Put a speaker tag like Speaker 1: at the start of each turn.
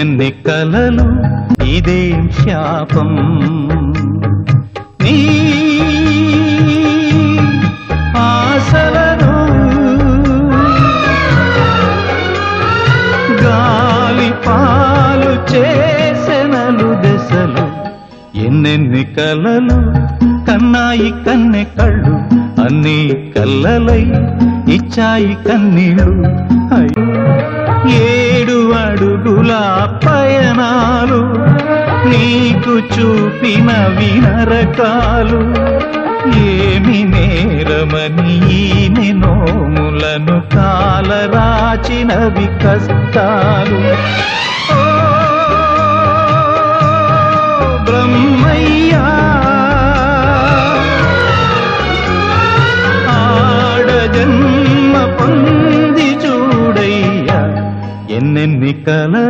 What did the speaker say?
Speaker 1: ఎన్నెన్ని కలలు ఇదేం శాపం నీ ఆశలను గాలి పాలు చేసెనలు దశలు ఎన్నెన్ని కలలు కన్నాయి కన్నె కళ్ళు అన్నీ కల్లలై ఇచ్చాయి కన్నీళ్ళు 7 అడుగుల పయనాలు నీకు చూపిన వినరకాలు ఏమి నేరమని ఈమె నోములను కాలరాచినవి కష్టాలు ఓ బ్రహ్మయ్యా ఆడజన్మ పొంది చూడయ్యా ఎన్నెన్ని కలలు